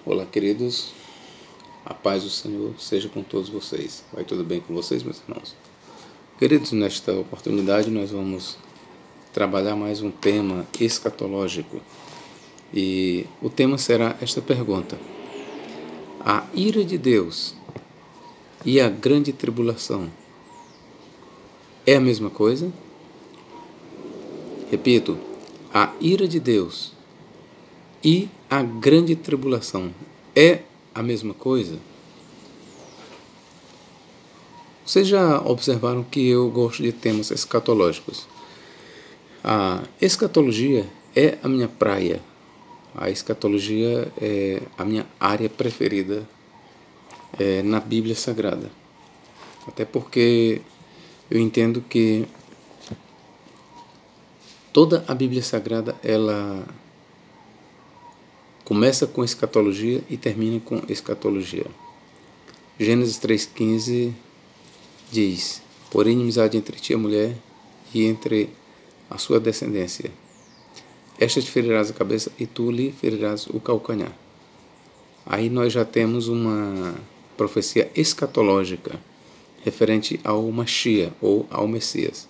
Olá, queridos, a paz do Senhor seja com todos vocês. Vai tudo bem com vocês, meus irmãos? Queridos, nesta oportunidade nós vamos trabalhar mais um tema escatológico. E o tema será esta pergunta: a ira de Deus e a grande tribulação é a mesma coisa? Repito, a ira de Deus e a grande tribulação é a mesma coisa? Vocês já observaram que eu gosto de temas escatológicos. A escatologia é a minha praia. A escatologia é a minha área preferida na Bíblia Sagrada. Até porque eu entendo que toda a Bíblia Sagrada ela começa com escatologia e termina com escatologia. Gênesis 3,15 diz: porém inimizade entre ti e a mulher e entre a sua descendência. Esta te ferirás a cabeça e tu lhe ferirás o calcanhar. Aí nós já temos uma profecia escatológica referente ao Mashiach ou ao Messias.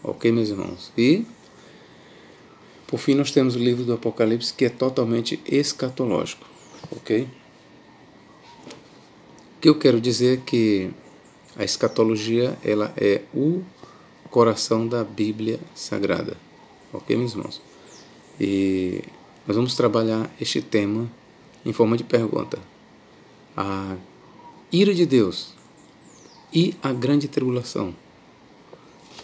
Ok, meus irmãos? E por fim, nós temos o livro do Apocalipse, que é totalmente escatológico, ok? O que eu quero dizer é que a escatologia ela é o coração da Bíblia Sagrada, ok, meus irmãos? E nós vamos trabalhar este tema em forma de pergunta: a ira de Deus e a grande tribulação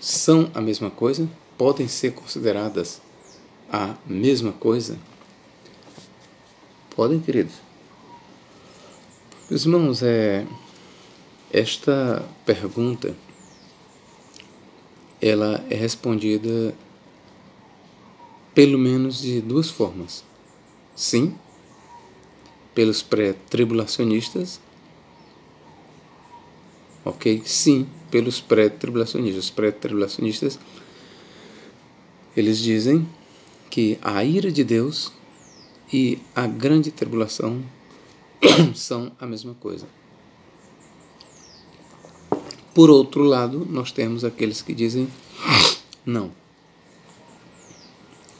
são a mesma coisa? Podem ser consideradas a mesma coisa? Podem, queridos? Meus irmãos, esta pergunta ela é respondida pelo menos de duas formas. Sim, pelos pré-tribulacionistas. Ok? Sim, pelos pré-tribulacionistas. Os pré-tribulacionistas, eles dizem que a ira de Deus e a grande tribulação são a mesma coisa. Por outro lado, nós temos aqueles que dizem não.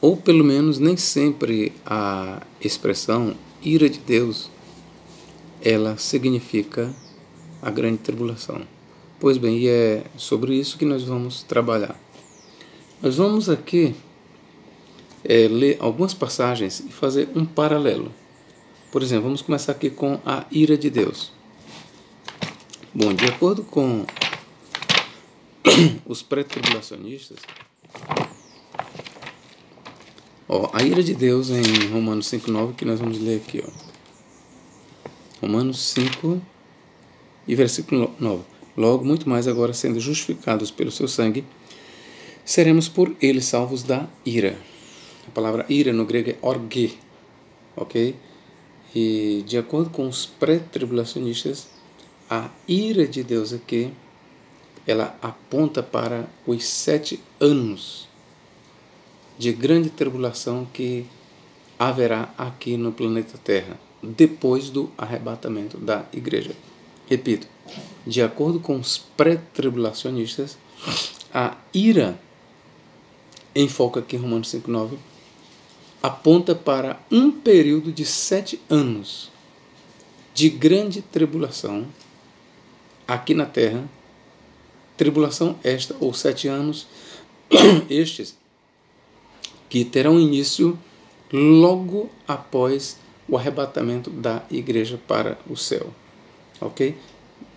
Ou pelo menos nem sempre a expressão ira de Deus ela significa a grande tribulação. Pois bem, e é sobre isso que nós vamos trabalhar. Nós vamos aqui ler algumas passagens e fazer um paralelo. Por exemplo, vamos começar aqui com a ira de Deus. Bom, de acordo com os pré-tribulacionistas, a ira de Deus em Romanos 5,9, que nós vamos ler aqui. Romanos 5 e versículo 9. Logo, muito mais agora, sendo justificados pelo seu sangue, seremos por ele salvos da ira. A palavra ira no grego é orge, ok? E de acordo com os pré-tribulacionistas, a ira de Deus aqui, ela aponta para os 7 anos de grande tribulação que haverá aqui no planeta Terra, depois do arrebatamento da igreja. Repito, de acordo com os pré-tribulacionistas, a ira em foco aqui em Romanos 5,9, aponta para um período de 7 anos de grande tribulação aqui na Terra. Tribulação esta, ou 7 anos, estes, que terão início logo após o arrebatamento da igreja para o céu. Ok?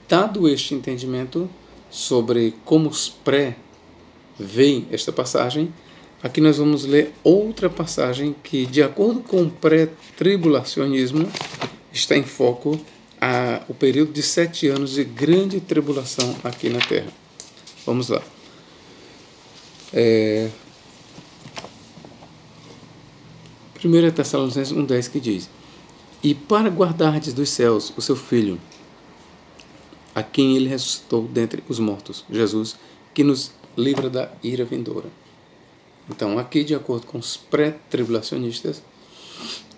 Dado este entendimento sobre como os pré veem esta passagem, aqui nós vamos ler outra passagem que, de acordo com o pré-tribulacionismo, está em foco o período de 7 anos de grande tribulação aqui na Terra. Vamos lá. 1 Tessalonicenses 1,10 que diz: e para guardardes dos céus o seu Filho, a quem ele ressuscitou dentre os mortos, Jesus, que nos livra da ira vindoura. Então, aqui, de acordo com os pré-tribulacionistas,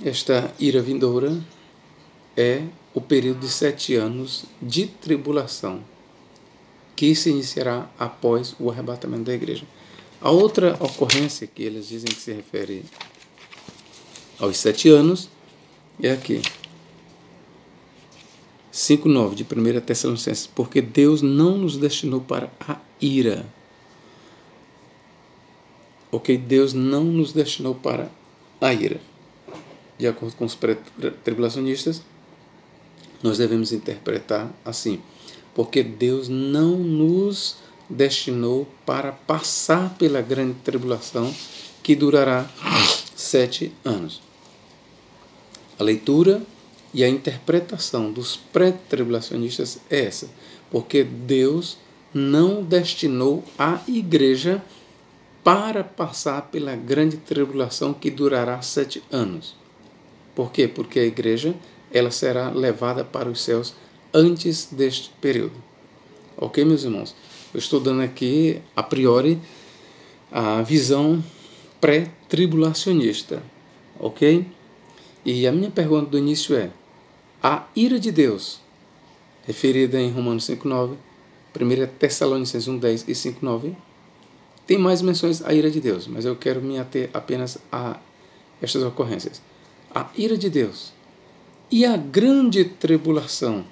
esta ira vindoura é o período de 7 anos de tribulação, que se iniciará após o arrebatamento da igreja. A outra ocorrência que eles dizem que se refere aos 7 anos é aqui. 5:9 de 1 Tessalonicenses, porque Deus não nos destinou para a ira. Ok? Deus não nos destinou para a ira. De acordo com os pré-tribulacionistas, nós devemos interpretar assim, porque Deus não nos destinou para passar pela grande tribulação que durará 7 anos. A leitura e a interpretação dos pré-tribulacionistas é essa, porque Deus não destinou a igreja para passar pela grande tribulação que durará 7 anos. Por quê? Porque a igreja ela será levada para os céus antes deste período. Ok, meus irmãos? Eu estou dando aqui, a priori, a visão pré-tribulacionista. Ok? E a minha pergunta do início é: a ira de Deus, referida em Romanos 5:9, 1 Tessalonicenses 1:10 e 5:9, tem mais menções à ira de Deus, mas eu quero me ater apenas a estas ocorrências. A ira de Deus e a grande tribulação,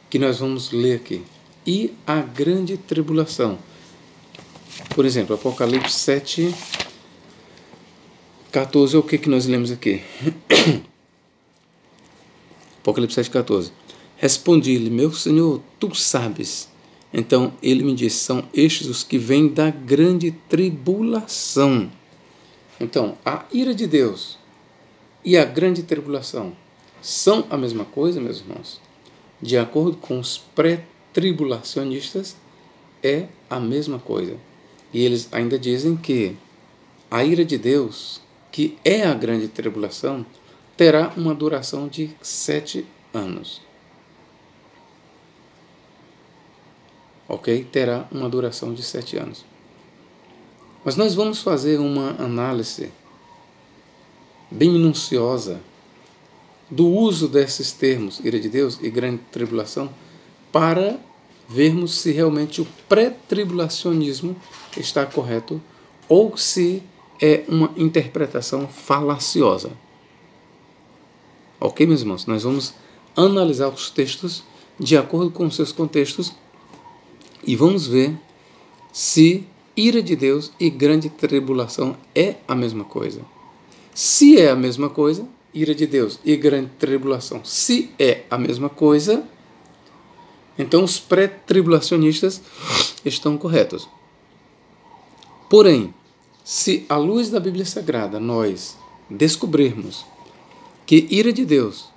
que nós vamos ler aqui. E a grande tribulação. Por exemplo, Apocalipse 7:14, o que nós lemos aqui? Apocalipse 7:14. Respondi-lhe, meu Senhor, tu sabes. Então ele me disse, são estes os que vêm da grande tribulação. Então, a ira de Deus e a grande tribulação são a mesma coisa, meus irmãos? De acordo com os pré-tribulacionistas, é a mesma coisa. E eles ainda dizem que a ira de Deus, que é a grande tribulação, terá uma duração de 7 anos. Ok? Terá uma duração de 7 anos. Mas nós vamos fazer uma análise bem minuciosa do uso desses termos, ira de Deus e grande tribulação, para vermos se realmente o pré-tribulacionismo está correto ou se é uma interpretação falaciosa. Ok, meus irmãos? Nós vamos analisar os textos de acordo com os seus contextos e vamos ver se ira de Deus e grande tribulação é a mesma coisa. Se é a mesma coisa, ira de Deus e grande tribulação, se é a mesma coisa, então os pré-tribulacionistas estão corretos. Porém, se à luz da Bíblia Sagrada nós descobrirmos que ira de Deus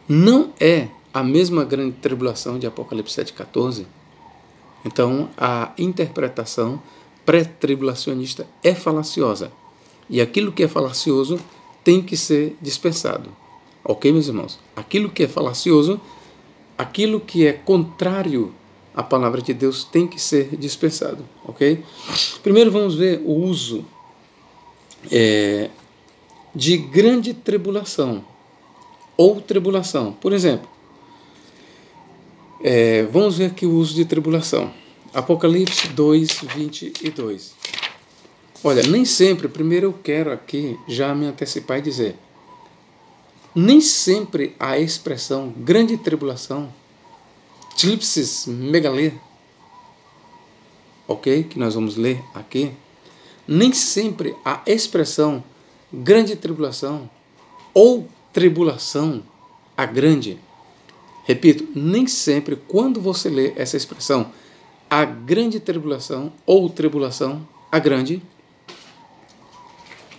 não é a mesma grande tribulação de Apocalipse 7:14, então a interpretação pré-tribulacionista é falaciosa. E aquilo que é falacioso tem que ser dispensado. Ok, meus irmãos? Aquilo que é falacioso, aquilo que é contrário à palavra de Deus tem que ser dispensado. Ok? Primeiro vamos ver o uso de grande tribulação ou tribulação. Por exemplo, vamos ver aqui o uso de tribulação. Apocalipse 2:22. Olha, nem sempre, primeiro eu quero aqui já me antecipar e dizer, nem sempre a expressão grande tribulação, tlipsis megalê, ok, que nós vamos ler aqui, nem sempre a expressão grande tribulação ou tribulação, a grande, repito, nem sempre quando você lê essa expressão, a grande tribulação ou tribulação, a grande,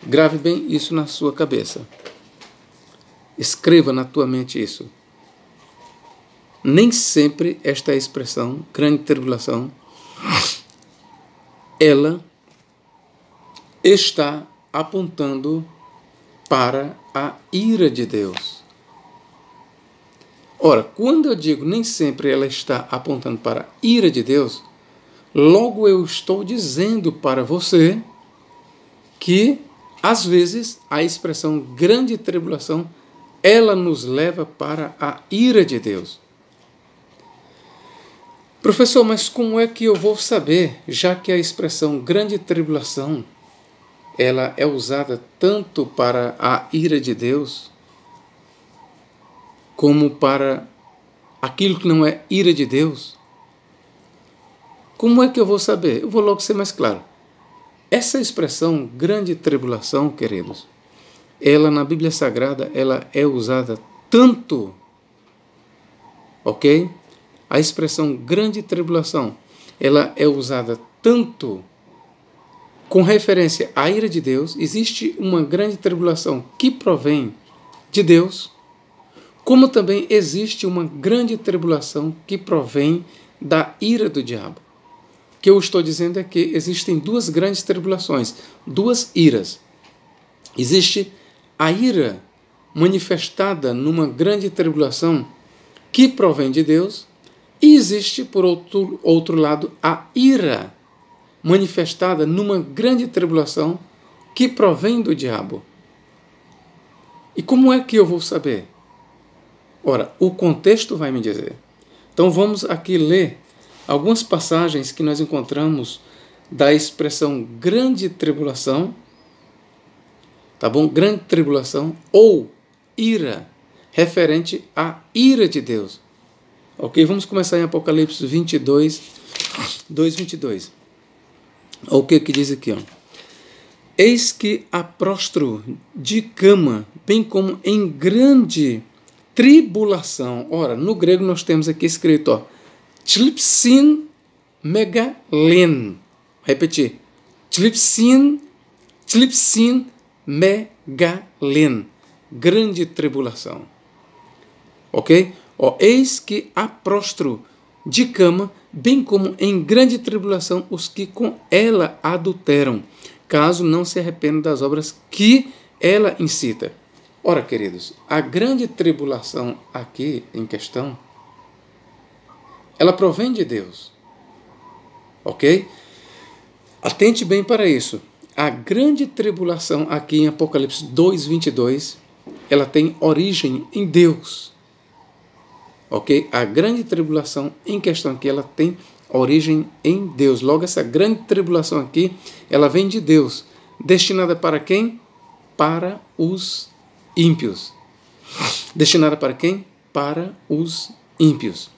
grave bem isso na sua cabeça. Escreva na tua mente isso. Nem sempre esta expressão, grande tribulação, ela está apontando para a ira de Deus. Ora, quando eu digo nem sempre ela está apontando para a ira de Deus, logo eu estou dizendo para você que às vezes, a expressão grande tribulação, ela nos leva para a ira de Deus. Professor, mas como é que eu vou saber, já que a expressão grande tribulação, ela é usada tanto para a ira de Deus, como para aquilo que não é ira de Deus? Como é que eu vou saber? Eu vou logo ser mais claro. Essa expressão grande tribulação, queridos, ela na Bíblia Sagrada, ela é usada tanto, ok? A expressão grande tribulação, ela é usada tanto com referência à ira de Deus. Existe uma grande tribulação que provém de Deus, como também existe uma grande tribulação que provém da ira do diabo. O que eu estou dizendo é que existem duas grandes tribulações, duas iras. Existe a ira manifestada numa grande tribulação que provém de Deus, e existe, por outro lado, a ira manifestada numa grande tribulação que provém do diabo. E como é que eu vou saber? Ora, o contexto vai me dizer. Então vamos aqui ler algumas passagens que nós encontramos da expressão grande tribulação, tá bom? Grande tribulação ou ira, referente à ira de Deus. Ok? Vamos começar em Apocalipse 22, 2:22. O que diz aqui, ó? Eis que aprostro de cama, bem como em grande tribulação. Ora, no grego nós temos aqui escrito, ó, thlipsin megalen. Repetir. Thlipsin megalen. Grande tribulação. Ok? Ó, eis que aprostro de cama, bem como em grande tribulação os que com ela adulteram, caso não se arrependam das obras que ela incita. Ora, queridos, a grande tribulação aqui em questão, ela provém de Deus. Ok? Atente bem para isso. A grande tribulação aqui em Apocalipse 2:22, ela tem origem em Deus. Ok? A grande tribulação em questão aqui, ela tem origem em Deus. Logo, essa grande tribulação aqui, ela vem de Deus. Destinada para quem? Para os ímpios. Destinada para quem? Para os ímpios.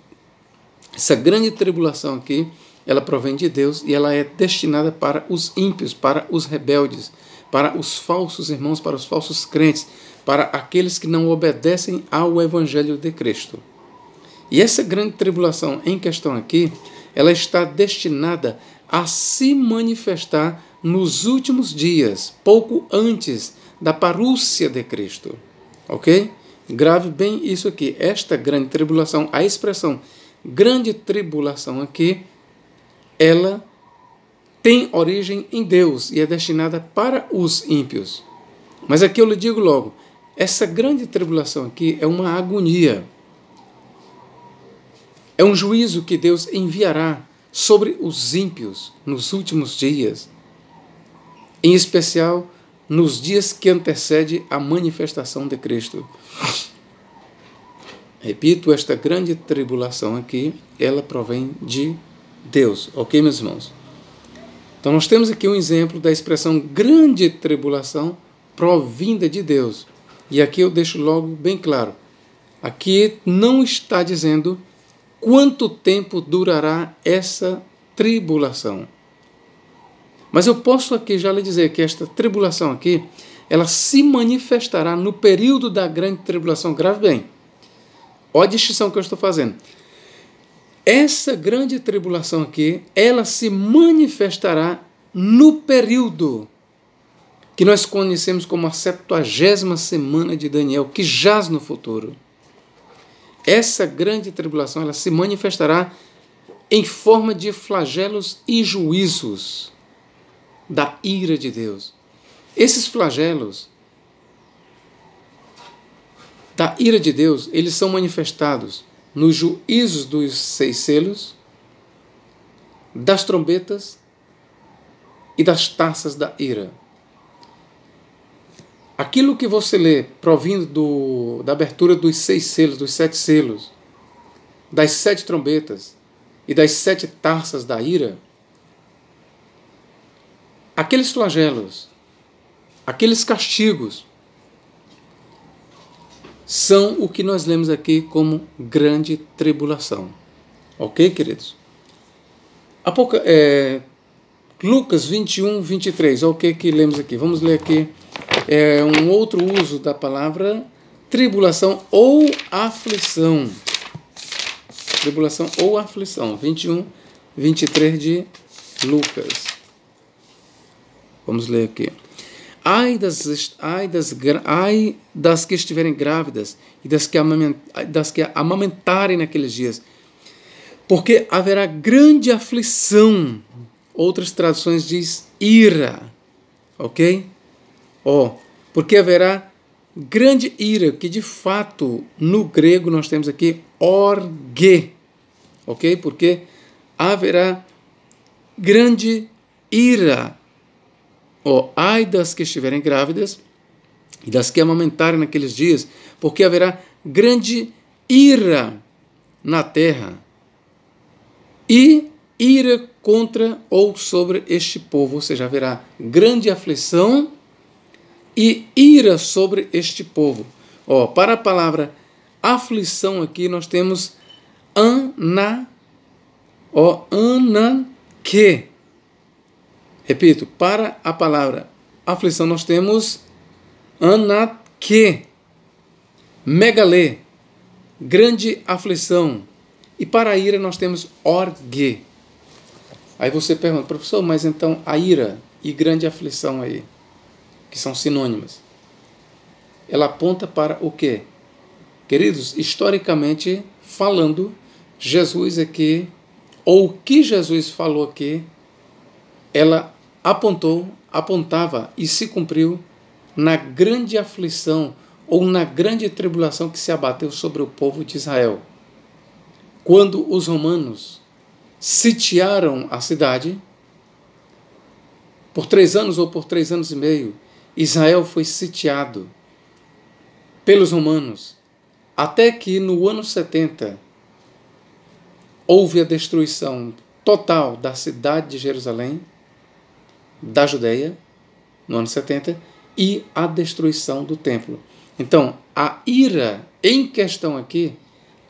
Essa grande tribulação aqui, ela provém de Deus e ela é destinada para os ímpios, para os rebeldes, para os falsos irmãos, para os falsos crentes, para aqueles que não obedecem ao Evangelho de Cristo. E essa grande tribulação em questão aqui, ela está destinada a se manifestar nos últimos dias, pouco antes da parúcia de Cristo. Ok? Grave bem isso aqui. Esta grande tribulação, a expressão grande tribulação aqui, ela tem origem em Deus e é destinada para os ímpios. Mas aqui eu lhe digo logo, essa grande tribulação aqui é uma agonia. É um juízo que Deus enviará sobre os ímpios nos últimos dias, em especial nos dias que antecedem a manifestação de Cristo. Repito, esta grande tribulação aqui, ela provém de Deus. Ok, meus irmãos? Então, nós temos aqui um exemplo da expressão grande tribulação provinda de Deus. E aqui eu deixo logo bem claro. Aqui não está dizendo quanto tempo durará essa tribulação. Mas eu posso aqui já lhe dizer que esta tribulação aqui, ela se manifestará no período da grande tribulação. Grave bem. Olha a distinção que eu estou fazendo. Essa grande tribulação aqui, ela se manifestará no período que nós conhecemos como a 70ª semana de Daniel, que jaz no futuro. Essa grande tribulação, ela se manifestará em forma de flagelos e juízos da ira de Deus. Esses flagelos da ira de Deus, eles são manifestados nos juízos dos 6 selos, das trombetas e das taças da ira. aquilo que você lê provindo da abertura dos 6 selos, dos 7 selos, das 7 trombetas e das 7 taças da ira, aqueles flagelos, aqueles castigos, são o que nós lemos aqui como grande tribulação. Ok, queridos? Lucas 21, 23. Olha o que lemos aqui. Vamos ler aqui um outro uso da palavra tribulação ou aflição. Tribulação ou aflição. 21, 23 de Lucas. Vamos ler aqui. Ai das que estiverem grávidas e das que amamentarem naqueles dias, porque haverá grande aflição. Outras traduções diz ira, ok? Porque haverá grande ira, que de fato no grego nós temos aqui orge, ok? Porque haverá grande ira. Ai das que estiverem grávidas e das que amamentarem naqueles dias, porque haverá grande ira na terra e ira contra ou sobre este povo, ou seja, haverá grande aflição e ira sobre este povo. Para a palavra aflição aqui nós temos ananke. Repito, para a palavra aflição nós temos anake, megalê, grande aflição. E para a ira nós temos orge. Aí você pergunta, professor, mas então a ira e grande aflição aí, que são sinônimas, ela aponta para o quê? Queridos, historicamente falando, Jesus aqui, ou o que Jesus falou aqui, ela apontava e se cumpriu na grande aflição ou na grande tribulação que se abateu sobre o povo de Israel. Quando os romanos sitiaram a cidade, por 3 anos ou por 3 anos e meio, Israel foi sitiado pelos romanos, até que no ano 70 houve a destruição total da cidade de Jerusalém, da Judeia, no ano 70, e a destruição do templo. Então, a ira em questão aqui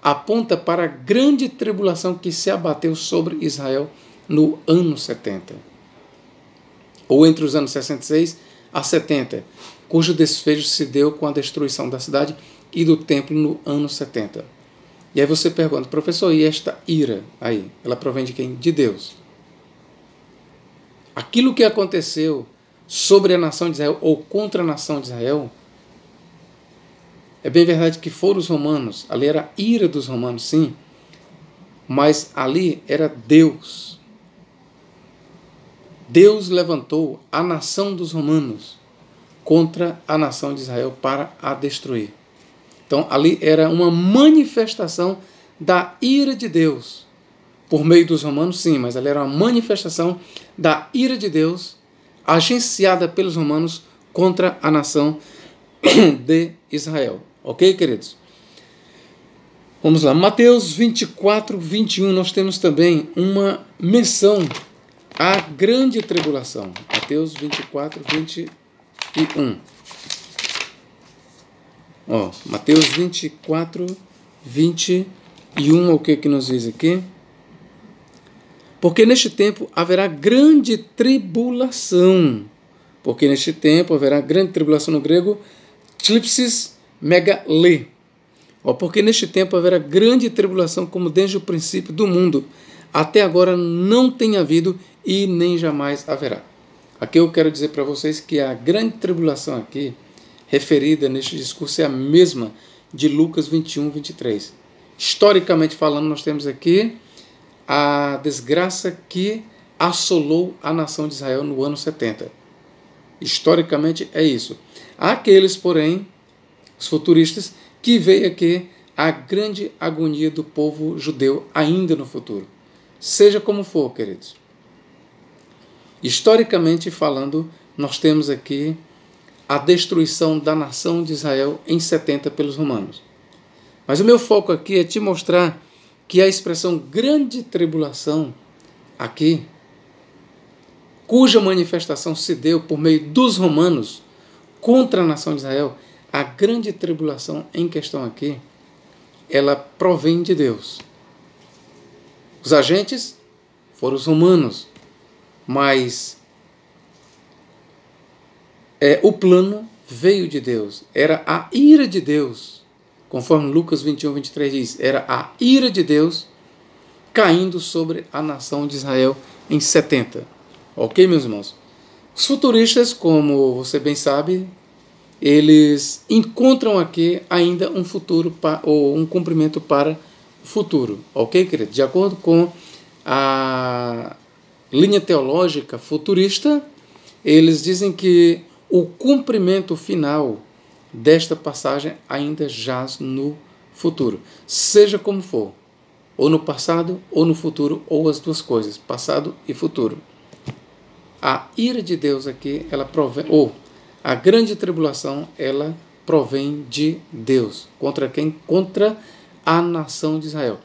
aponta para a grande tribulação que se abateu sobre Israel no ano 70. Ou entre os anos 66 a 70, cujo desfecho se deu com a destruição da cidade e do templo no ano 70. E aí você pergunta, professor, e esta ira aí, ela provém de quem? De Deus. Aquilo que aconteceu sobre a nação de Israel ou contra a nação de Israel, é bem verdade que foram os romanos, ali era a ira dos romanos, sim, mas ali era Deus. Deus levantou a nação dos romanos contra a nação de Israel para a destruir. Então ali era uma manifestação da ira de Deus. Por meio dos romanos, sim, mas ela era uma manifestação da ira de Deus, agenciada pelos romanos contra a nação de Israel. Ok, queridos? Vamos lá. Mateus 24, 21, nós temos também uma menção à grande tribulação. Mateus 24, 21. Mateus 24, 21, o que nos diz aqui? Porque neste tempo haverá grande tribulação. Porque neste tempo haverá grande tribulação no grego, tlipsis megalê. Porque neste tempo haverá grande tribulação, como desde o princípio do mundo, até agora não tem havido e nem jamais haverá. Aqui eu quero dizer para vocês que a grande tribulação aqui, referida neste discurso, é a mesma de Lucas 21, 23. Historicamente falando, nós temos aqui a desgraça que assolou a nação de Israel no ano 70. Historicamente é isso. Há aqueles, porém, os futuristas, que veem aqui a grande agonia do povo judeu ainda no futuro. Seja como for, queridos. Historicamente falando, nós temos aqui a destruição da nação de Israel em 70 pelos romanos. Mas o meu foco aqui é te mostrar que a expressão grande tribulação aqui, cuja manifestação se deu por meio dos romanos contra a nação de Israel, a grande tribulação em questão aqui, ela provém de Deus. Os agentes foram os romanos, mas o plano veio de Deus. Era a ira de Deus, conforme Lucas 21, 23 diz, era a ira de Deus caindo sobre a nação de Israel em 70. Ok, meus irmãos? Os futuristas, como você bem sabe, eles encontram aqui ainda um futuro ou um cumprimento para o futuro. Ok, querido? De acordo com a linha teológica futurista, eles dizem que o cumprimento final desta passagem ainda jaz no futuro. Seja como for, ou no passado, ou no futuro, ou as duas coisas, passado e futuro. A ira de Deus aqui, ela provém, ou a grande tribulação, ela provém de Deus. Contra quem? Contra a nação de Israel.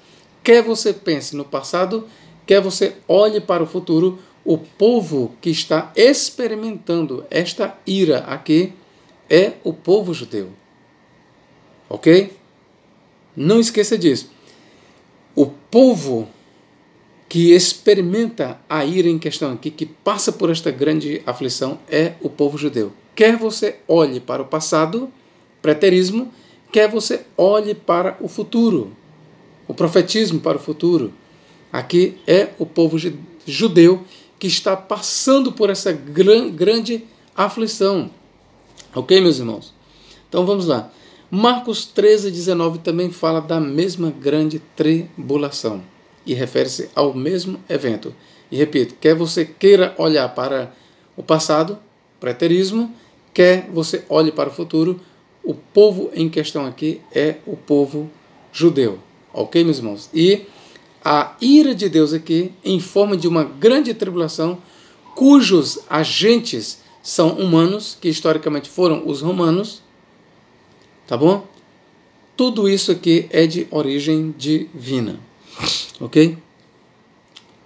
Quer você pense no passado, quer você olhe para o futuro, o povo que está experimentando esta ira aqui é o povo judeu. Ok? Não esqueça disso. O povo que experimenta a ira em questão aqui, que passa por esta grande aflição, é o povo judeu. Quer você olhe para o passado, preterismo, quer você olhe para o futuro, o profetismo para o futuro. Aqui é o povo judeu que está passando por essa grande aflição. Ok, meus irmãos? Então vamos lá. Marcos 13, 19 também fala da mesma grande tribulação e refere-se ao mesmo evento. E repito, quer você queira olhar para o passado, preterismo, quer você olhe para o futuro, o povo em questão aqui é o povo judeu. Ok, meus irmãos? E a ira de Deus aqui, em forma de uma grande tribulação, cujos agentes são humanos, que historicamente foram os romanos, tá bom? Tudo isso aqui é de origem divina. Ok?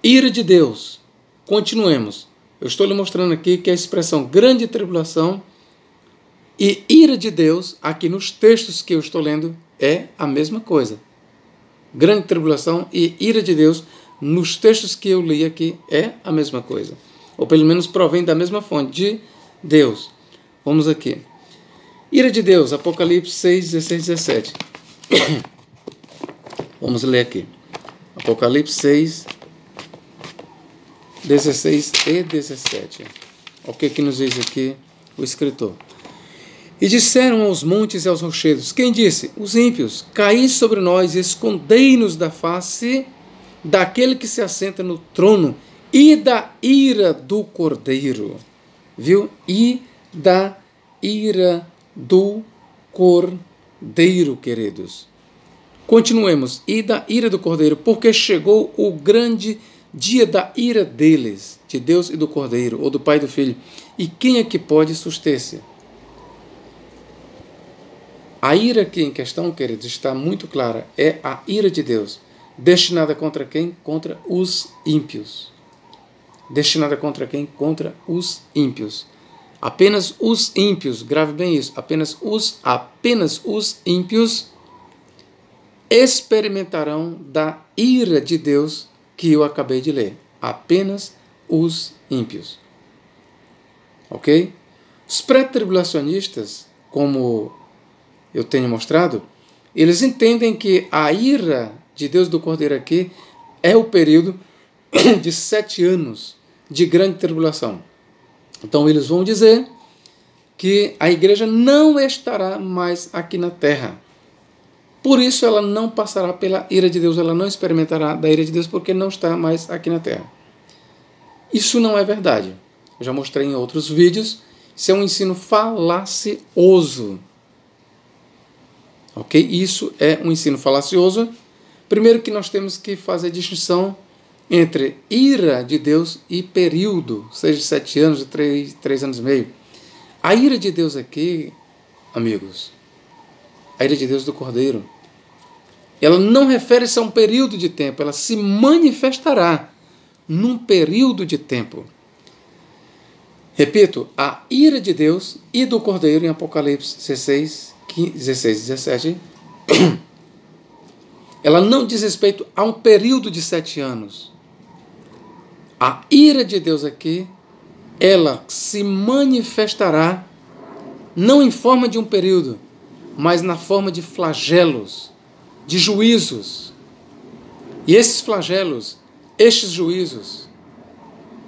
Ira de Deus. Continuemos. Eu estou lhe mostrando aqui que a expressão grande tribulação e ira de Deus, aqui nos textos que eu estou lendo, é a mesma coisa. Grande tribulação e ira de Deus, nos textos que eu li aqui, é a mesma coisa. Ou pelo menos provém da mesma fonte, de Deus. Vamos aqui. Ira de Deus, Apocalipse 6, 16, 17. Vamos ler aqui. Apocalipse 6, 16 e 17. O que nos diz aqui o escritor? E disseram aos montes e aos rochedos, quem disse? Os ímpios, caí sobre nós e escondei-nos da face daquele que se assenta no trono e da ira do Cordeiro. Viu? E da ira do Cordeiro, queridos. Continuemos. E da ira do Cordeiro, porque chegou o grande dia da ira deles, de Deus e do Cordeiro, ou do Pai e do Filho. E quem é que pode suster-se? A ira aqui em questão, queridos, está muito clara. É a ira de Deus. Destinada contra quem? Contra os ímpios. Destinada contra quem? Contra os ímpios. Apenas os ímpios, grave bem isso, apenas os ímpios experimentarão da ira de Deus que eu acabei de ler. Apenas os ímpios. Ok? Os pré-tribulacionistas, como eu tenho mostrado, eles entendem que a ira de Deus do Cordeiro aqui é o período de 7 anos de grande tribulação. Então eles vão dizer que a igreja não estará mais aqui na terra. Por isso ela não passará pela ira de Deus, ela não experimentará da ira de Deus porque não está mais aqui na terra. Isso não é verdade. Eu já mostrei em outros vídeos. Isso é um ensino falacioso. Ok? Isso é um ensino falacioso. Primeiro que nós temos que fazer distinção entre ira de Deus e período, seja 7 anos, 3 anos e meio. A ira de Deus aqui, amigos, a ira de Deus do Cordeiro, ela não refere-se a um período de tempo, ela se manifestará num período de tempo. Repito, a ira de Deus e do Cordeiro em Apocalipse 16, 17, ela não diz respeito a um período de 7 anos. A ira de Deus aqui, ela se manifestará não em forma de um período, mas na forma de flagelos, de juízos. E esses flagelos, estes juízos,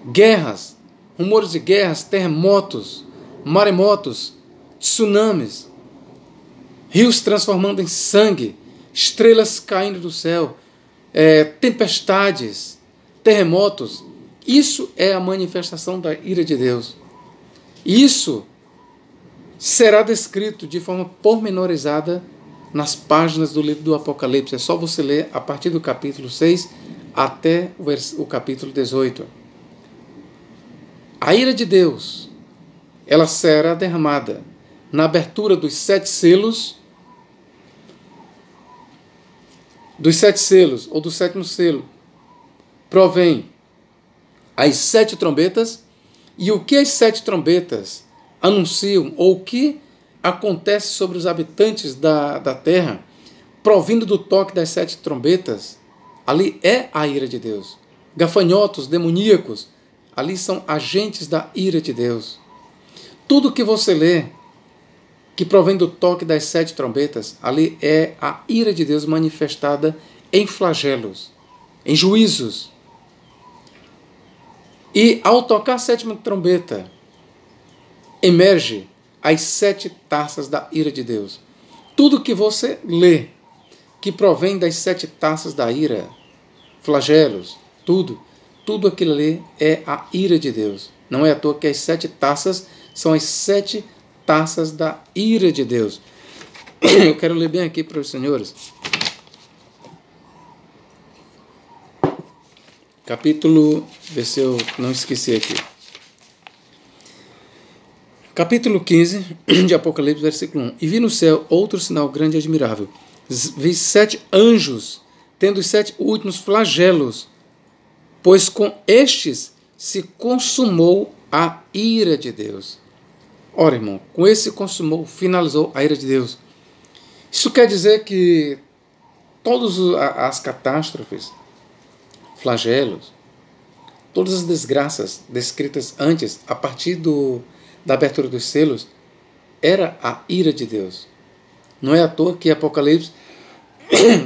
guerras, rumores de guerras, terremotos, maremotos, tsunamis, rios transformando em sangue, estrelas caindo do céu, tempestades, terremotos. Isso é a manifestação da ira de Deus. Isso será descrito de forma pormenorizada nas páginas do livro do Apocalipse. É só você ler a partir do capítulo 6 até o capítulo 18. A ira de Deus, ela será derramada na abertura dos 7 selos, ou do 7º selo. Provém as 7 trombetas, e o que as 7 trombetas anunciam, ou o que acontece sobre os habitantes da terra, provindo do toque das 7 trombetas, ali é a ira de Deus. Gafanhotos, demoníacos, ali são agentes da ira de Deus. Tudo que você lê, que provém do toque das 7 trombetas, ali é a ira de Deus manifestada em flagelos, em juízos. E ao tocar a 7ª trombeta, emerge as 7 taças da ira de Deus. Tudo que você lê, que provém das 7 taças da ira, flagelos, tudo aquilo ali é a ira de Deus. Não é à toa que as 7 taças são as 7 taças da ira de Deus. Eu quero ler bem aqui para os senhores. Capítulo, vê se eu não esqueci aqui. Capítulo 15 de Apocalipse, versículo 1. E vi no céu outro sinal grande e admirável. Vi 7 anjos, tendo os 7 últimos flagelos, pois com estes se consumou a ira de Deus. Ora, irmão, com esse consumou, finalizou a ira de Deus. Isso quer dizer que todas as catástrofes, flagelos, todas as desgraças descritas antes, a partir da abertura dos selos, era a ira de Deus. Não é à toa que Apocalipse,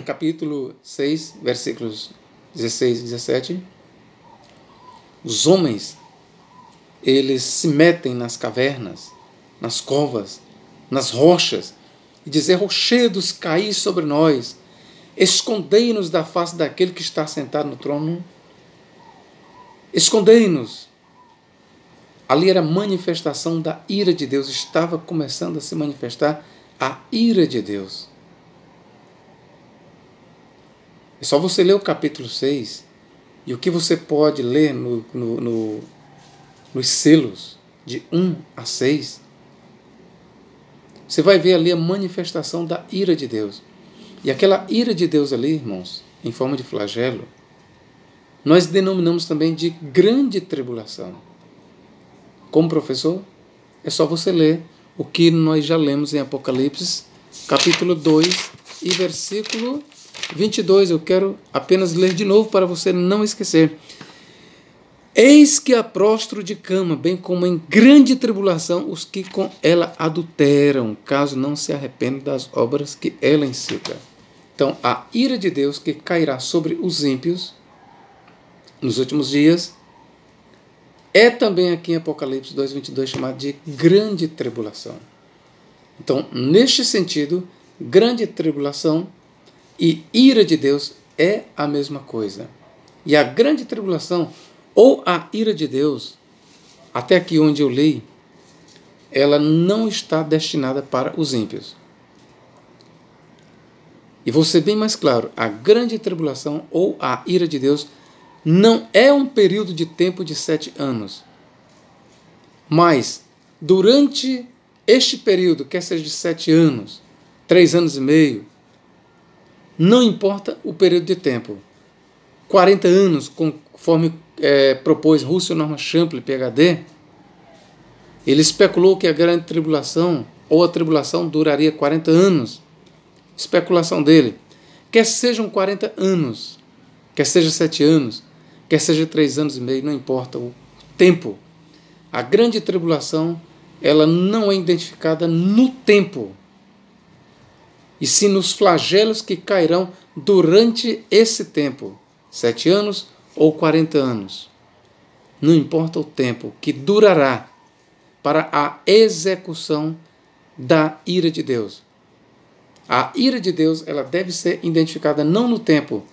capítulo 6, versículos 16 e 17, os homens, eles se metem nas cavernas, nas covas, nas rochas, e dizem: rochedos, caí sobre nós, escondei-nos da face daquele que está sentado no trono. Escondei-nos. Ali era a manifestação da ira de Deus. Estava começando a se manifestar a ira de Deus. É só você ler o capítulo 6 e o que você pode ler nos selos de 1 a 6. Você vai ver ali a manifestação da ira de Deus. E aquela ira de Deus ali, irmãos, em forma de flagelo, nós denominamos também de grande tribulação. Como professor, é só você ler o que nós já lemos em Apocalipse, capítulo 2 e versículo 22. Eu quero apenas ler de novo para você não esquecer. Eis que a prostro de cama, bem como em grande tribulação, os que com ela adulteram, caso não se arrependam das obras que ela incita. Então, a ira de Deus que cairá sobre os ímpios nos últimos dias é também aqui em Apocalipse 2:22 chamado de grande tribulação. Então, neste sentido, grande tribulação e ira de Deus é a mesma coisa. E a grande tribulação ou a ira de Deus, até aqui onde eu li, ela não está destinada para os ímpios. E vou ser bem mais claro, a grande tribulação ou a ira de Deus não é um período de tempo de 7 anos, mas durante este período, quer seja de 7 anos, 3 anos e meio, não importa o período de tempo, 40 anos, conforme propôs Russell Norman Champlin, PhD, ele especulou que a grande tribulação ou a tribulação duraria 40 anos. Especulação dele. Quer sejam 40 anos, quer seja 7 anos, quer seja 3 anos e meio, não importa o tempo. A grande tribulação, ela não é identificada no tempo, e sim nos flagelos que cairão durante esse tempo, 7 anos ou 40 anos. Não importa o tempo que durará para a execução da ira de Deus. A ira de Deus, ela deve ser identificada não no tempo,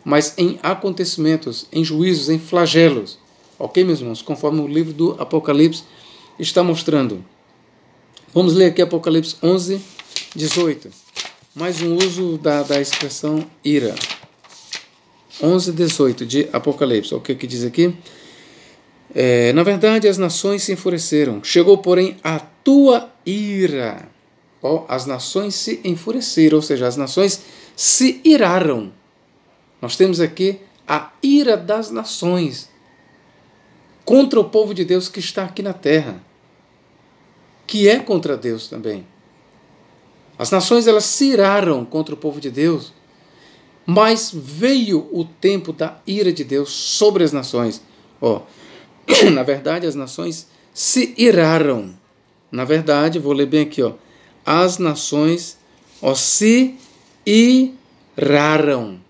mas em acontecimentos, em juízos, em flagelos. Ok, meus irmãos? Conforme o livro do Apocalipse está mostrando. Vamos ler aqui Apocalipse 11, 18. Mais um uso da expressão ira. 11, 18 de Apocalipse. O que diz aqui? Na verdade, as nações se enfureceram. Chegou, porém, a tua ira. As nações se enfureceram, ou seja, as nações se iraram. Nós temos aqui a ira das nações contra o povo de Deus que está aqui na terra, que é contra Deus também. As nações, elas se iraram contra o povo de Deus, mas veio o tempo da ira de Deus sobre as nações. Na verdade, as nações se iraram. Na verdade, vou ler bem aqui, as nações se iraram,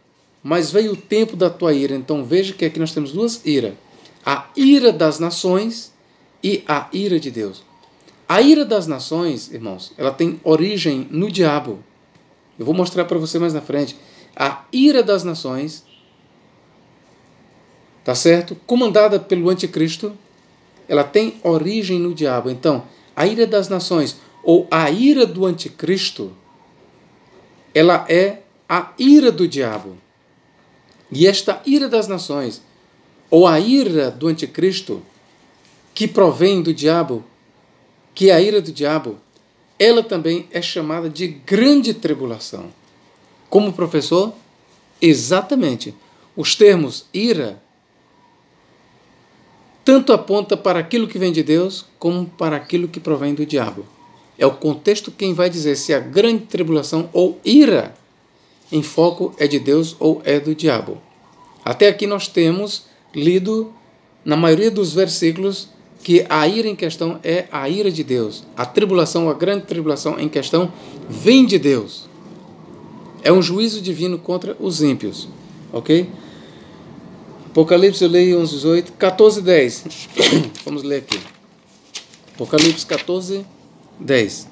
mas veio o tempo da tua ira. Então veja que aqui nós temos duas iras: a ira das nações e a ira de Deus. A ira das nações, irmãos, ela tem origem no diabo. Eu vou mostrar para você mais na frente. A ira das nações, tá certo? Comandada pelo anticristo, ela tem origem no diabo. Então, a ira das nações ou a ira do anticristo, ela é a ira do diabo. E esta ira das nações ou a ira do anticristo, que provém do diabo, que é a ira do diabo, ela também é chamada de grande tribulação. Como professor, exatamente, os termos ira tanto aponta para aquilo que vem de Deus, como para aquilo que provém do diabo. É o contexto quem vai dizer se a grande tribulação ou ira em foco é de Deus ou é do diabo. Até aqui nós temos lido, na maioria dos versículos, que a ira em questão é a ira de Deus. A tribulação, a grande tribulação em questão, vem de Deus. É um juízo divino contra os ímpios. Ok? Apocalipse, eu leio 11, 18, 14, 10. Vamos ler aqui. Apocalipse 14, 10.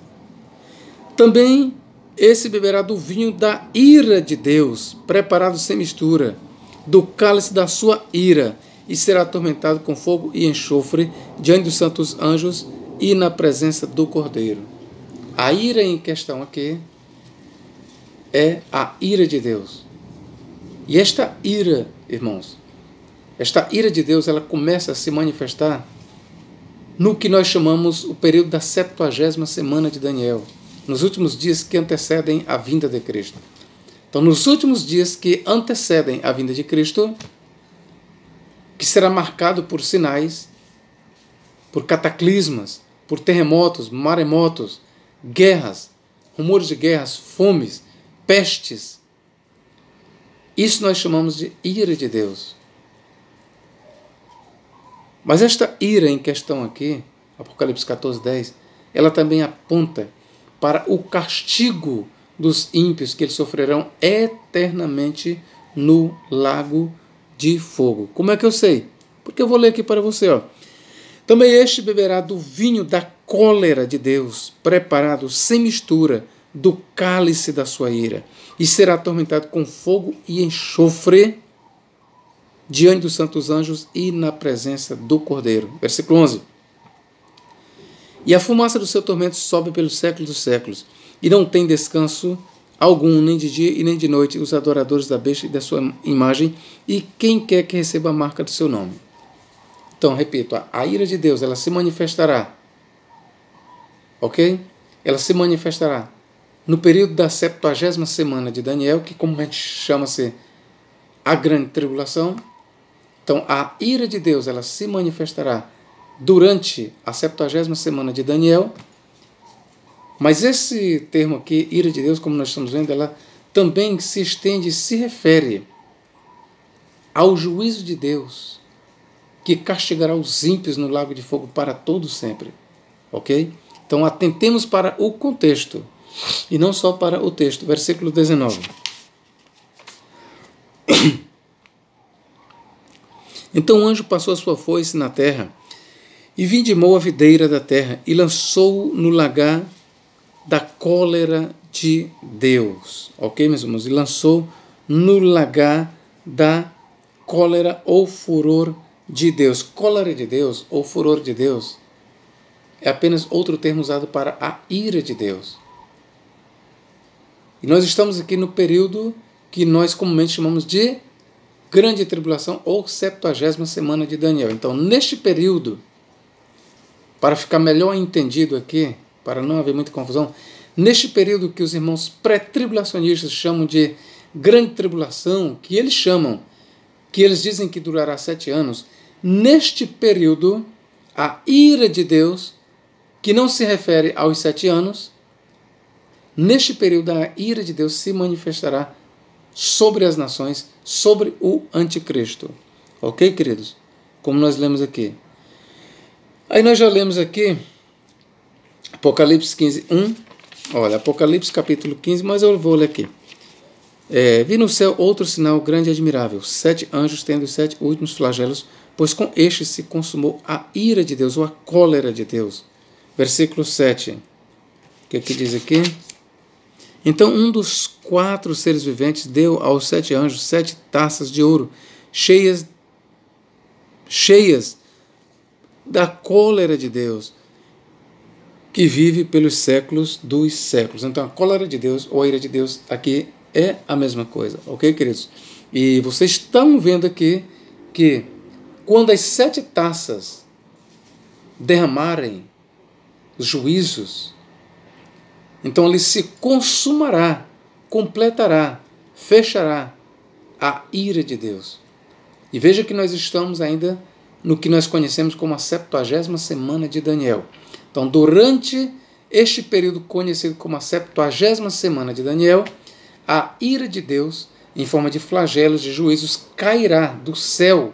Também esse beberá do vinho da ira de Deus, preparado sem mistura, do cálice da sua ira, e será atormentado com fogo e enxofre diante dos santos anjos e na presença do Cordeiro. A ira em questão aqui é a ira de Deus. E esta ira, irmãos, esta ira de Deus, ela começa a se manifestar no que nós chamamos o período da 70ª semana de Daniel, nos últimos dias que antecedem a vinda de Cristo. Então, nos últimos dias que antecedem a vinda de Cristo, que será marcado por sinais, por cataclismas, por terremotos, maremotos, guerras, rumores de guerras, fomes, pestes. Isso nós chamamos de ira de Deus. Mas esta ira em questão aqui, Apocalipse 14, 10, ela também aponta para o castigo dos ímpios que eles sofrerão eternamente no lago de fogo. Como é que eu sei? Porque eu vou ler aqui para você. Também este beberá do vinho da cólera de Deus, preparado sem mistura, do cálice da sua ira, e será atormentado com fogo e enxofre diante dos santos anjos e na presença do Cordeiro. Versículo 11. E a fumaça do seu tormento sobe pelos séculos dos séculos, e não tem descanso algum, nem de dia e nem de noite, os adoradores da besta e da sua imagem, e quem quer que receba a marca do seu nome. Então, repito, a ira de Deus, ela se manifestará ok? Ela se manifestará no período da 70ª semana de Daniel, que comumente chama-se a grande tribulação. Então, a ira de Deus, ela se manifestará durante a 70ª semana de Daniel. Mas esse termo aqui, ira de Deus, como nós estamos vendo, ela também se estende e se refere ao juízo de Deus, que castigará os ímpios no lago de fogo para todo sempre. Ok? Então, atentemos para o contexto, e não só para o texto. Versículo 19. Então o anjo passou a sua foice na terra, e vindimou a videira da terra, e lançou no lagar da cólera de Deus. Ok, meus irmãos? E lançou no lagar da cólera ou furor de Deus. Cólera de Deus ou furor de Deus é apenas outro termo usado para a ira de Deus. E nós estamos aqui no período que nós comumente chamamos de grande tribulação ou 70ª semana de Daniel. Então, neste período, para ficar melhor entendido aqui, para não haver muita confusão, neste período que os irmãos pré-tribulacionistas chamam de grande tribulação, que eles dizem que durará 7 anos, neste período, a ira de Deus, que não se refere aos 7 anos, neste período a ira de Deus se manifestará sobre as nações, sobre o anticristo. Ok, queridos? Como nós lemos aqui. Aí nós já lemos aqui Apocalipse 15, 1. Olha, Apocalipse capítulo 15, mas eu vou ler aqui. Vi no céu outro sinal grande e admirável, 7 anjos tendo os 7 últimos flagelos, pois com estes se consumou a ira de Deus, ou a cólera de Deus. Versículo 7. O que diz aqui? Então um dos 4 seres viventes deu aos 7 anjos 7 taças de ouro, cheias da cólera de Deus, que vive pelos séculos dos séculos. Então a cólera de Deus, ou a ira de Deus, aqui é a mesma coisa, ok, queridos? E vocês estão vendo aqui que quando as 7 taças derramarem os juízos, então ali se consumará, completará, fechará a ira de Deus. E veja que nós estamos ainda no que nós conhecemos como a 70ª semana de Daniel. Então, durante este período conhecido como a 70ª semana de Daniel, a ira de Deus, em forma de flagelos, de juízos, cairá do céu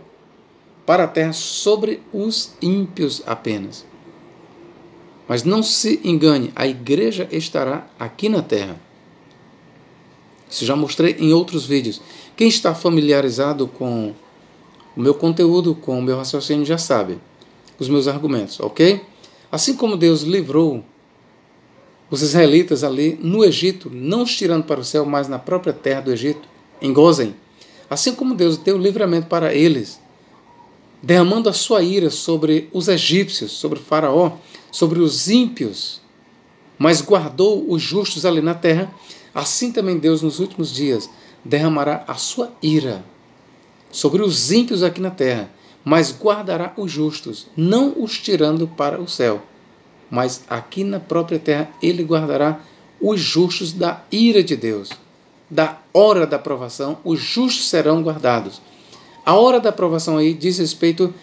para a terra sobre os ímpios apenas. Mas não se engane, a igreja estará aqui na terra. Isso já mostrei em outros vídeos. Quem está familiarizado com o meu conteúdo, com o meu raciocínio, já sabe os meus argumentos, ok? Assim como Deus livrou os israelitas ali no Egito, não os tirando para o céu, mas na própria terra do Egito, em Gósen. Assim como Deus deu livramento para eles, derramando a sua ira sobre os egípcios, sobre Faraó, sobre os ímpios, mas guardou os justos ali na terra, assim também Deus nos últimos dias derramará a sua ira sobre os ímpios aqui na terra, mas guardará os justos, não os tirando para o céu, mas aqui na própria terra ele guardará os justos da ira de Deus. Da hora da provação, os justos serão guardados. A hora da provação aí diz respeito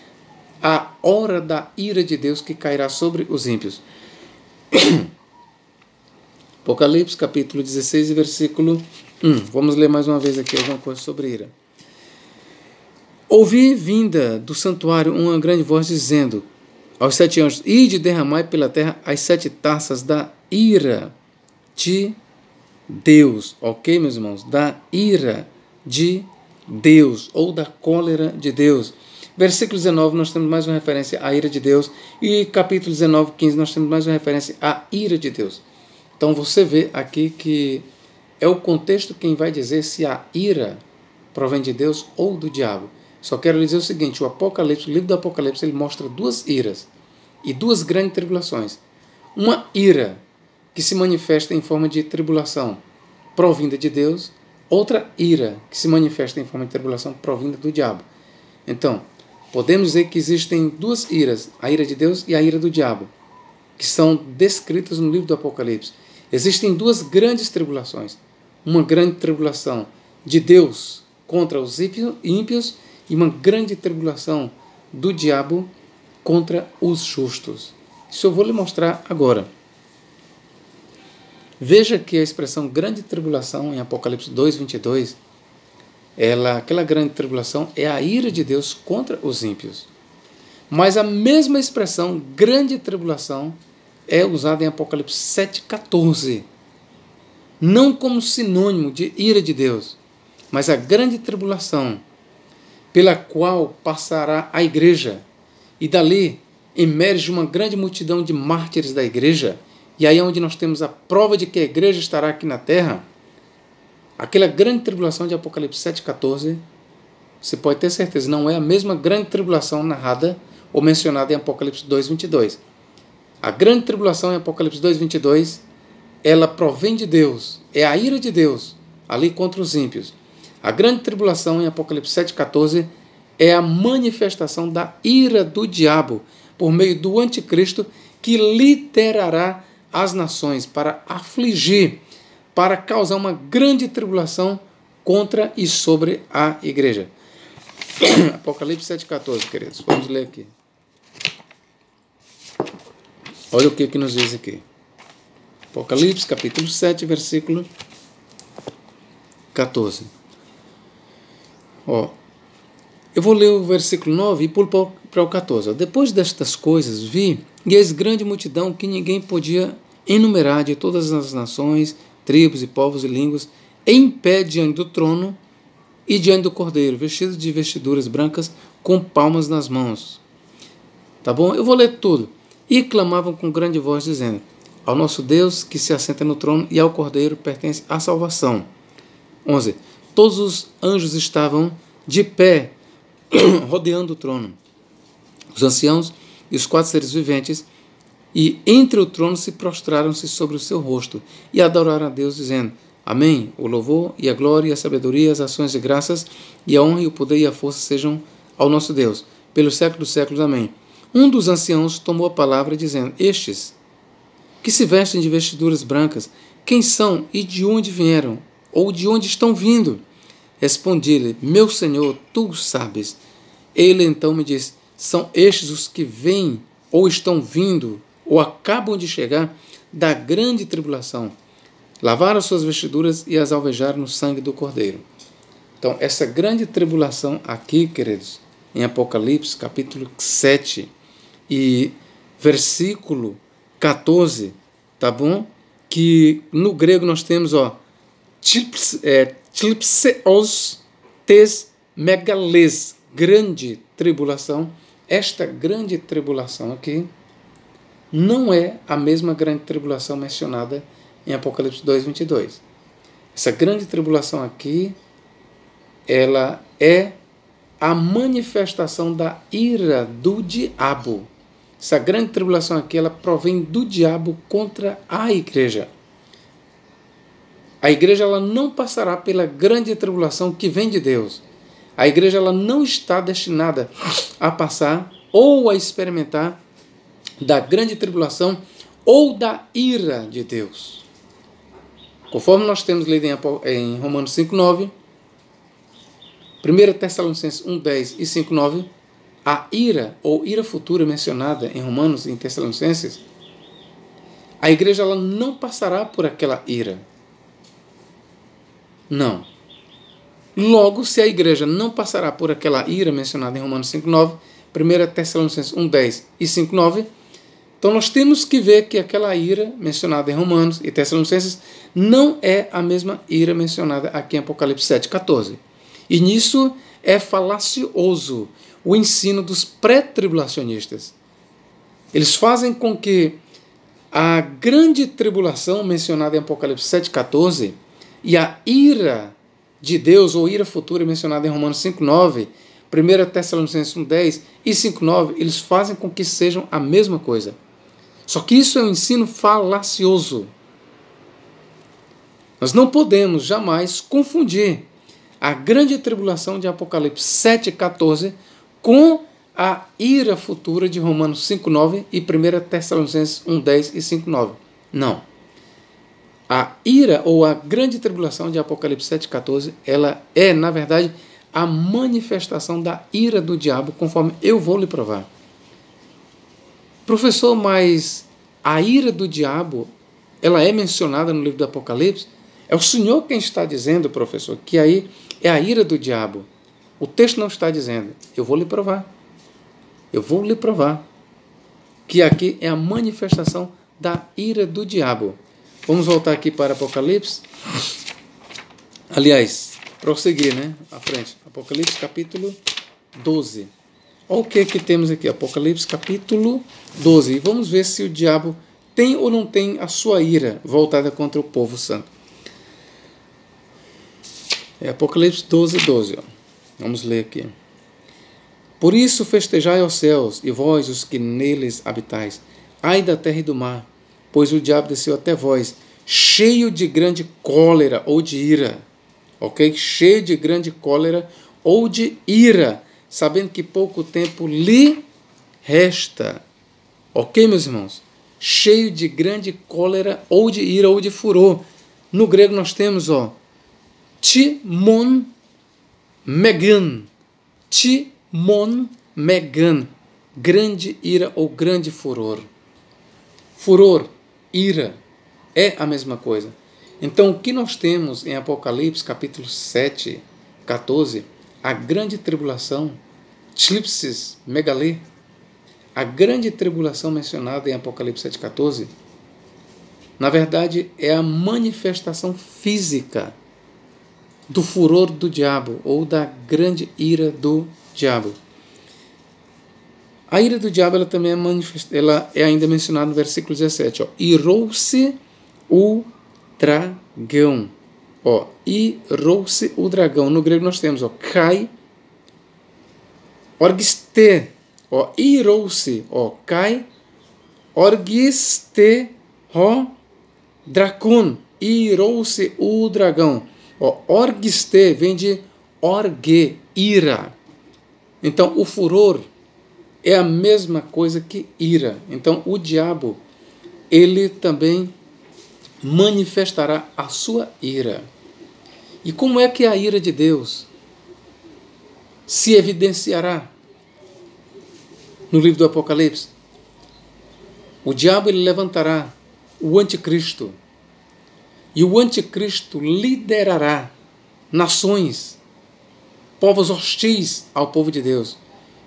à hora da ira de Deus que cairá sobre os ímpios. Apocalipse capítulo 16, versículo 1. Vamos ler mais uma vez aqui alguma coisa sobre ira. Ouvi vinda do santuário uma grande voz dizendo aos 7 anjos: ide derramai pela terra as 7 taças da ira de Deus. Ok, meus irmãos? Da ira de Deus, ou da cólera de Deus. Versículo 19, nós temos mais uma referência à ira de Deus. E capítulo 19, 15, nós temos mais uma referência à ira de Deus. Então você vê aqui que é o contexto quem vai dizer se a ira provém de Deus ou do diabo. Só quero lhe dizer o seguinte: o Apocalipse, o livro do Apocalipse, ele mostra 2 iras e 2 grandes tribulações. Uma ira que se manifesta em forma de tribulação provinda de Deus, outra ira que se manifesta em forma de tribulação provinda do diabo. Então, podemos dizer que existem 2 iras, a ira de Deus e a ira do diabo, que são descritas no livro do Apocalipse. Existem duas grandes tribulações. Uma grande tribulação de Deus contra os ímpios e uma grande tribulação do diabo contra os justos. Isso eu vou lhe mostrar agora. Veja que a expressão grande tribulação em Apocalipse 2:22, aquela grande tribulação é a ira de Deus contra os ímpios. Mas a mesma expressão grande tribulação é usada em Apocalipse 7:14. Não como sinônimo de ira de Deus, mas a grande tribulação pela qual passará a igreja, e dali emerge uma grande multidão de mártires da igreja, e aí é onde nós temos a prova de que a igreja estará aqui na terra. Aquela grande tribulação de Apocalipse 7:14, você pode ter certeza, não é a mesma grande tribulação narrada ou mencionada em Apocalipse 2:22. A grande tribulação em Apocalipse 2:22, ela provém de Deus, é a ira de Deus ali contra os ímpios. A grande tribulação em Apocalipse 7:14 é a manifestação da ira do diabo por meio do anticristo, que liderará as nações para afligir, para causar uma grande tribulação contra e sobre a igreja. Apocalipse 7:14, queridos. Vamos ler aqui. Olha o que nos diz aqui. Apocalipse, capítulo 7, versículo 14. Eu vou ler o versículo 9 e pulo para o 14. Depois destas coisas vi, e eis grande multidão que ninguém podia enumerar, de todas as nações, tribos e povos e línguas, em pé diante do trono e diante do Cordeiro, vestidos de vestiduras brancas, com palmas nas mãos. Tá bom? Eu vou ler tudo. E clamavam com grande voz, dizendo: ao nosso Deus que se assenta no trono e ao Cordeiro pertence a salvação. 11. Todos os anjos estavam de pé, rodeando o trono, os anciãos e os 4 seres viventes, e entre o trono se prostraram-se sobre o seu rosto e adoraram a Deus, dizendo: amém, o louvor e a glória e a sabedoria, as ações de graças e a honra e o poder e a força sejam ao nosso Deus, pelos séculos dos séculos, amém. Um dos anciãos tomou a palavra, dizendo: estes que se vestem de vestiduras brancas, quem são e de onde vieram, ou de onde estão vindo? Respondi-lhe: meu Senhor, tu o sabes. Ele então me disse: são estes os que vêm, ou estão vindo, ou acabam de chegar da grande tribulação. Lavaram suas vestiduras e as alvejaram no sangue do Cordeiro. Então, essa grande tribulação aqui, queridos, em Apocalipse, capítulo 7 e versículo 14, tá bom? Que no grego nós temos, tlipseos tes megales, grande tribulação. Esta grande tribulação aqui não é a mesma grande tribulação mencionada em Apocalipse 2:22. Essa grande tribulação aqui, ela é a manifestação da ira do diabo. Essa grande tribulação aqui, ela provém do diabo contra a igreja. A igreja, ela não passará pela grande tribulação que vem de Deus. A igreja, ela não está destinada a passar ou a experimentar da grande tribulação ou da ira de Deus. Conforme nós temos lido em Romanos 5:9, 1 Tessalonicenses 1:10 e 5:9, a ira ou ira futura mencionada em Romanos e em Tessalonicenses, a igreja, ela não passará por aquela ira. Não. Logo, se a igreja não passará por aquela ira mencionada em Romanos 5:9, 1 Tessalonicenses 1:10 e 5:9, então nós temos que ver que aquela ira mencionada em Romanos e Tessalonicenses não é a mesma ira mencionada aqui em Apocalipse 7:14. E nisso é falacioso o ensino dos pré-tribulacionistas. Eles fazem com que a grande tribulação mencionada em Apocalipse 7:14 e a ira de Deus, ou ira futura, mencionada em Romanos 5:9, 1 Tessalonicenses 1:10 e 5:9, eles fazem com que sejam a mesma coisa. Só que isso é um ensino falacioso. Nós não podemos jamais confundir a grande tribulação de Apocalipse 7:14 com a ira futura de Romanos 5,9 e 1 Tessalonicenses 1,10 e 5,9. Não. A ira ou a grande tribulação de Apocalipse 7,14, ela é, na verdade, a manifestação da ira do diabo, conforme eu vou lhe provar. Professor, mas a ira do diabo, ela é mencionada no livro do Apocalipse? É o Senhor quem está dizendo, professor, que aí é a ira do diabo. O texto não está dizendo. Eu vou lhe provar. Eu vou lhe provar que aqui é a manifestação da ira do diabo. Vamos voltar aqui para Apocalipse. Aliás, prosseguir, né? À frente. Apocalipse capítulo 12. Olha o que temos aqui. Apocalipse capítulo 12. E vamos ver se o diabo tem ou não tem a sua ira voltada contra o povo santo. É Apocalipse 12, 12. Ó. Vamos ler aqui. Por isso festejai aos céus, e vós, os que neles habitais, ai da terra e do mar, pois o diabo desceu até vós, cheio de grande cólera ou de ira. Ok? Cheio de grande cólera ou de ira, sabendo que pouco tempo lhe resta. Ok, meus irmãos? Cheio de grande cólera ou de ira ou de furor. No grego nós temos, Timon Megan. Timon Megan. Grande ira ou grande furor. Furor, ira, é a mesma coisa. Então, o que nós temos em Apocalipse, capítulo 7, 14, a grande tribulação, Tlipsis Megalê, a grande tribulação mencionada em Apocalipse 7, 14, na verdade, é a manifestação física do furor do diabo, ou da grande ira do diabo. A ira do diabo ela também ela é ainda mencionada no versículo 17. Irou-se o dragão. Irou-se o dragão. No grego nós temos kai orgiste. Irou-se. Kai orgiste dracon. Irou-se o dragão. Orgiste vem de orge, ira. Então, o furor é a mesma coisa que ira. Então, o diabo, ele também manifestará a sua ira. E como é que a ira de Deus se evidenciará no livro do Apocalipse? O diabo ele levantará o anticristo. E o anticristo liderará nações, povos hostis ao povo de Deus.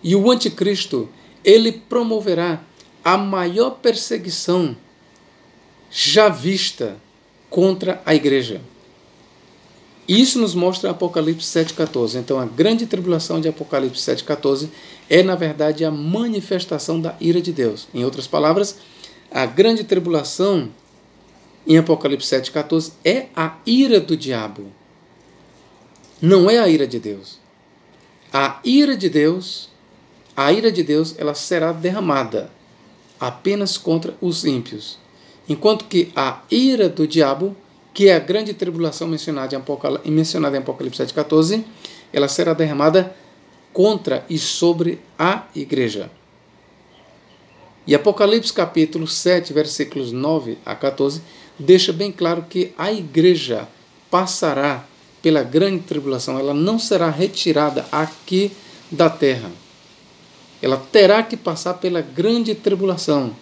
E o anticristo, ele promoverá a maior perseguição já vista contra a igreja. Isso nos mostra Apocalipse 7,14. Então, a grande tribulação de Apocalipse 7,14 é, na verdade, a manifestação da ira de Deus. Em outras palavras, a grande tribulação em Apocalipse 7,14 é a ira do diabo. Não é a ira de Deus. A ira de Deus, ela será derramada apenas contra os ímpios. Enquanto que a ira do diabo, que é a grande tribulação mencionada em Apocalipse 7,14, ela será derramada contra e sobre a igreja. E Apocalipse capítulo 7, versículos 9 a 14, deixa bem claro que a igreja passará pela grande tribulação, ela não será retirada aqui da terra. Ela terá que passar pela grande tribulação.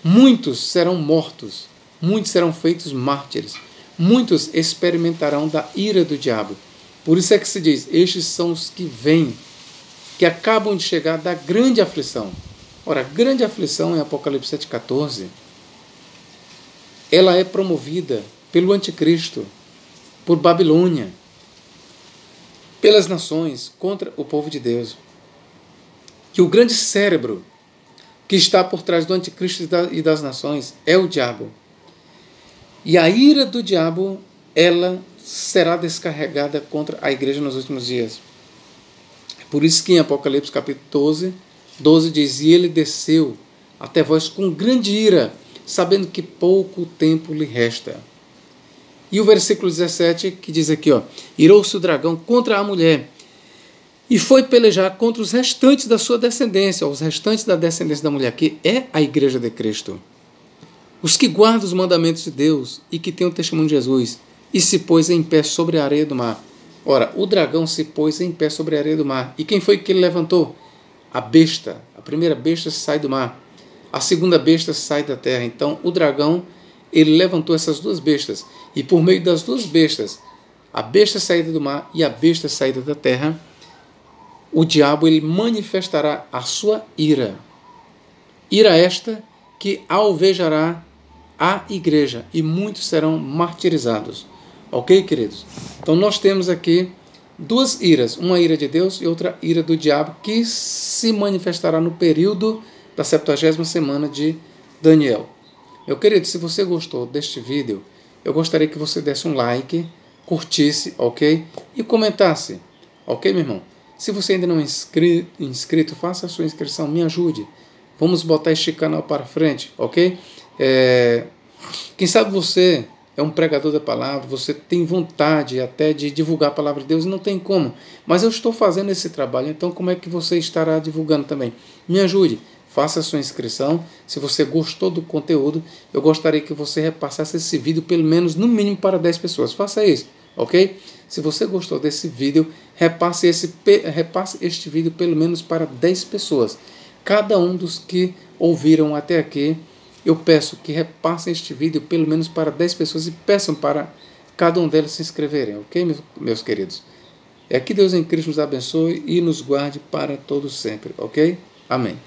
Muitos serão mortos, muitos serão feitos mártires, muitos experimentarão da ira do diabo. Por isso é que se diz, estes são os que vêm, que acabam de chegar da grande aflição. Ora, a grande aflição em Apocalipse 7,14, ela é promovida pelo anticristo, por Babilônia, pelas nações, contra o povo de Deus. Que o grande cérebro que está por trás do anticristo e das nações é o diabo. E a ira do diabo, ela será descarregada contra a igreja nos últimos dias. É por isso que em Apocalipse capítulo 12 diz, e ele desceu até vós com grande ira, sabendo que pouco tempo lhe resta. E o versículo 17 que diz aqui, irou-se o dragão contra a mulher E foi pelejar contra os restantes da sua descendência, os restantes da descendência da mulher, que é a igreja de Cristo. Os que guardam os mandamentos de Deus e que têm o testemunho de Jesus, e se pôs em pé sobre a areia do mar. Ora, o dragão se pôs em pé sobre a areia do mar. E quem foi que ele levantou? A besta. A primeira besta sai do mar. A segunda besta sai da terra. Então, o dragão, ele levantou essas duas bestas. E por meio das duas bestas, a besta saída do mar e a besta saída da terra, o diabo ele manifestará a sua ira. Ira esta que alvejará a igreja e muitos serão martirizados. Ok, queridos? Então nós temos aqui duas iras, uma ira de Deus e outra ira do diabo, que se manifestará no período da 70ª semana de Daniel. Meu querido, se você gostou deste vídeo, eu gostaria que você desse um like, curtisse, ok? E comentasse, ok, meu irmão? Se você ainda não é inscrito, faça a sua inscrição, me ajude. Vamos botar este canal para frente, ok? Quem sabe você é um pregador da palavra, você tem vontade até de divulgar a palavra de Deus e não tem como. Mas eu estou fazendo esse trabalho, então como é que você estará divulgando também? Me ajude, faça a sua inscrição. Se você gostou do conteúdo, eu gostaria que você repassasse esse vídeo pelo menos, no mínimo, para 10 pessoas. Faça isso, ok? Se você gostou desse vídeo, repasse este vídeo pelo menos para 10 pessoas. Cada um dos que ouviram até aqui, eu peço que repassem este vídeo pelo menos para 10 pessoas e peçam para cada um delas se inscreverem, ok, meus queridos? Que Deus em Cristo nos abençoe e nos guarde para todos sempre, ok? Amém.